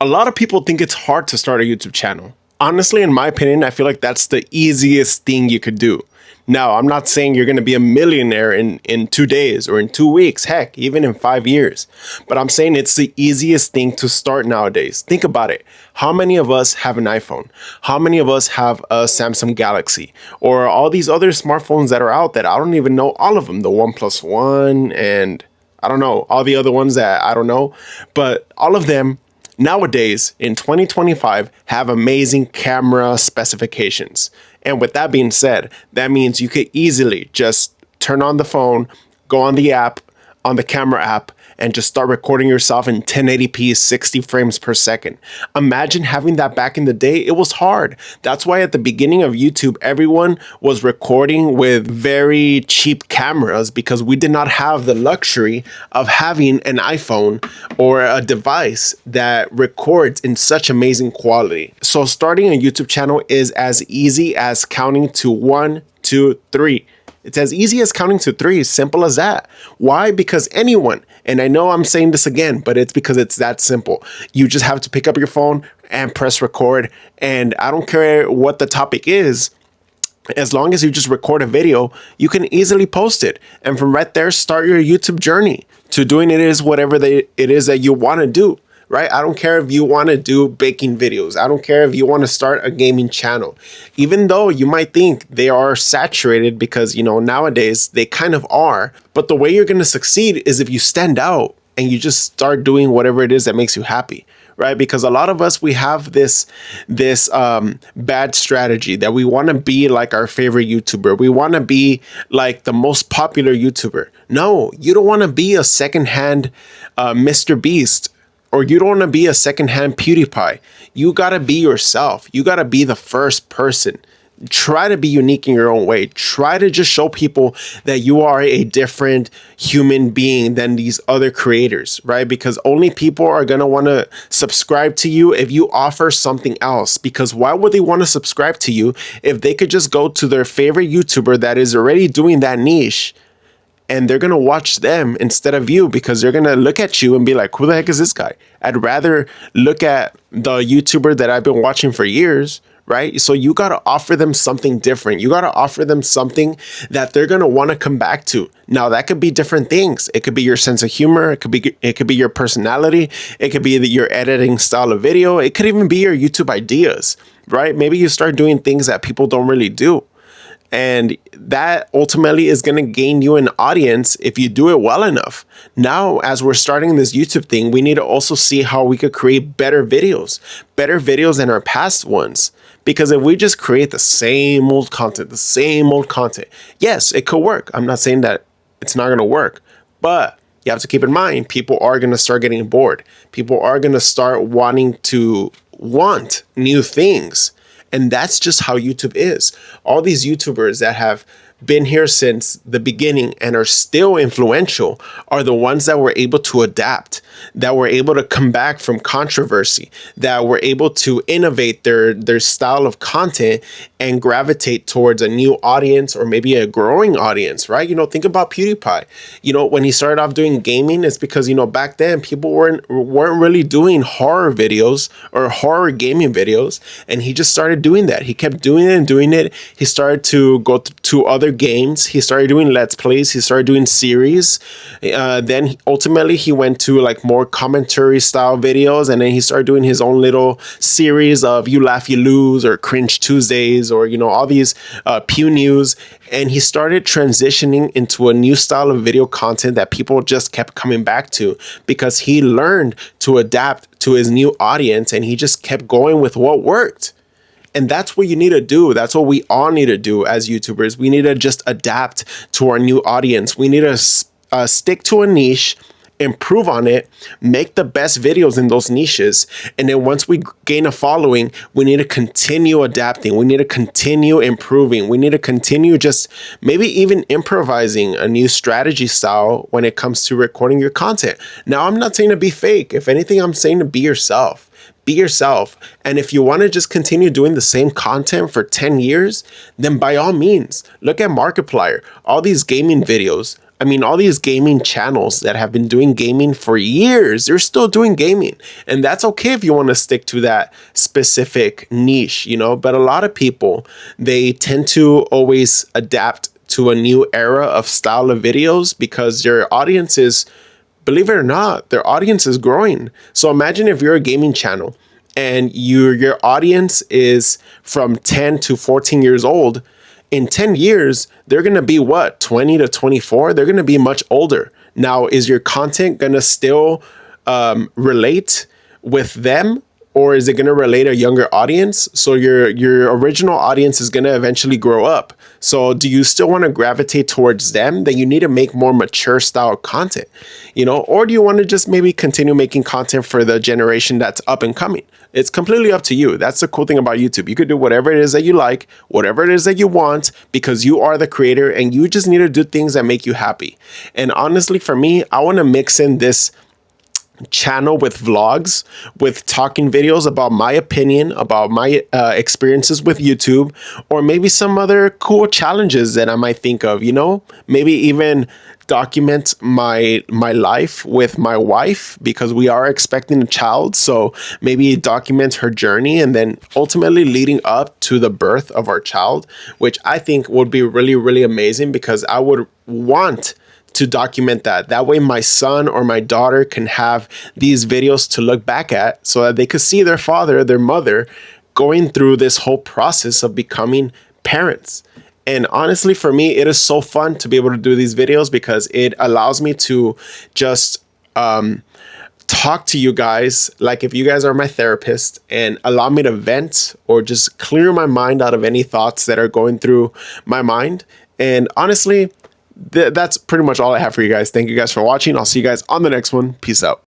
A lot of people think it's hard to start a YouTube channel. Honestly, in my opinion, I feel like that's the easiest thing you could do. Now, I'm not saying you're going to be a millionaire in 2 days or in 2 weeks, heck, even in 5 years. But I'm saying it's the easiest thing to start nowadays. Think about it. How many of us have an iPhone? How many of us have a Samsung Galaxy? Or all these other smartphones that are out that I don't even know all of them. The OnePlus One and I don't know, all the other ones that I don't know. But all of them nowadays in 2025 have amazing camera specifications. And with that being said, that means you could easily just turn on the phone, go on the app, on the camera app, and just start recording yourself in 1080p, 60 frames per second. Imagine having that back in the day. It was hard. That's why at the beginning of YouTube, everyone was recording with very cheap cameras because we did not have the luxury of having an iPhone or a device that records in such amazing quality. So starting a YouTube channel is as easy as counting to 1, 2, 3. It's as easy as counting to 3, simple as that. Why? Because anyone, and I know I'm saying this again, but it's because it's that simple. You just have to pick up your phone and press record. And I don't care what the topic is. As long as you just record a video, you can easily post it. And from right there, start your YouTube journey to doing it is whatever it is that you want to do. Right? I don't care if you want to do baking videos. I don't care if you want to start a gaming channel. Even though you might think they are saturated because, nowadays they kind of are. But the way you're going to succeed is if you stand out and you just start doing whatever it is that makes you happy. Right? Because a lot of us, we have this bad strategy that we want to be like our favorite YouTuber. We want to be like the most popular YouTuber. No, you don't want to be a secondhand Mr. Beast. Or you don't want to be a secondhand PewDiePie. You got to be yourself. You got to be the first person. Try to be unique in your own way. Try to just show people that you are a different human being than these other creators, right? Because only people are going to want to subscribe to you if you offer something else. Because why would they want to subscribe to you if they could just go to their favorite YouTuber that is already doing that niche and they're going to watch them instead of you because they're going to look at you and be like, who the heck is this guy? I'd rather look at the YouTuber that I've been watching for years, right? So you got to offer them something different. You got to offer them something that they're going to want to come back to. Now, that could be different things. It could be your sense of humor. It could be your personality. It could be your editing style of video. It could even be your YouTube ideas, right? Maybe you start doing things that people don't really do. And that ultimately is going to gain you an audience if you do it well enough. Now, as we're starting this YouTube thing, we need to also see how we could create better videos than our past ones. Because if we just create the same old content, yes, it could work. I'm not saying that it's not going to work, but you have to keep in mind, people are going to start getting bored. People are going to start wanting to want new things. And that's just how YouTube is. All these YouTubers that have been here since the beginning and are still influential are the ones that were able to adapt, that were able to come back from controversy, that were able to innovate their style of content and gravitate towards a new audience or maybe a growing audience, right? Think about PewDiePie. When he started off doing gaming, it's because, back then people weren't really doing horror videos or horror gaming videos. And he just started doing that. He kept doing it and doing it. He started to go to other games. He started doing Let's Plays. He started doing series. Then ultimately he went to like more commentary style videos. And then he started doing his own little series of You Laugh, You Lose or Cringe Tuesdays or, all these Pew News. And he started transitioning into a new style of video content that people just kept coming back to because he learned to adapt to his new audience and he just kept going with what worked. And that's what you need to do. That's what we all need to do as YouTubers. We need to just adapt to our new audience. We need to stick to a niche, improve on it, make the best videos in those niches. And then once we gain a following, we need to continue adapting. We need to continue improving. We need to continue just maybe even improvising a new strategy style when it comes to recording your content. Now, I'm not saying to be fake. If anything, I'm saying to be yourself. Be yourself. And if you want to just continue doing the same content for 10 years, then by all means, look at Markiplier. All these gaming videos, I mean, all these gaming channels that have been doing gaming for years, they're still doing gaming. And that's okay if you want to stick to that specific niche, you know, but a lot of people, they tend to always adapt to a new era of style of videos because their audience is, believe it or not, their audience is growing. So imagine if you're a gaming channel and your audience is from 10 to 14 years old. In 10 years, they're going to be what, 20 to 24? They're going to be much older. Now, is your content going to still relate with them? Or is it going to relate a younger audience? So your original audience is going to eventually grow up. So do you still want to gravitate towards them? Then you need to make more mature style content, you know, or do you want to just maybe continue making content for the generation that's up and coming? It's completely up to you. That's the cool thing about YouTube. You could do whatever it is that you like, whatever it is that you want, because you are the creator and you just need to do things that make you happy. And honestly, for me, I want to mix in this channel with vlogs, with talking videos about my opinion, about my experiences with YouTube, or maybe some other cool challenges that I might think of, you know, maybe even document my life with my wife because we are expecting a child. So maybe document her journey and then ultimately leading up to the birth of our child, which I think would be really, really amazing because I would want to document that. That way my son or my daughter can have these videos to look back at so that they could see their father, their mother going through this whole process of becoming parents. And honestly, for me, it is so fun to be able to do these videos because it allows me to just talk to you guys like if you guys are my therapist and allow me to vent or just clear my mind out of any thoughts that are going through my mind. And honestly, that's pretty much all I have for you guys. Thank you guys for watching. I'll see you guys on the next one. Peace out.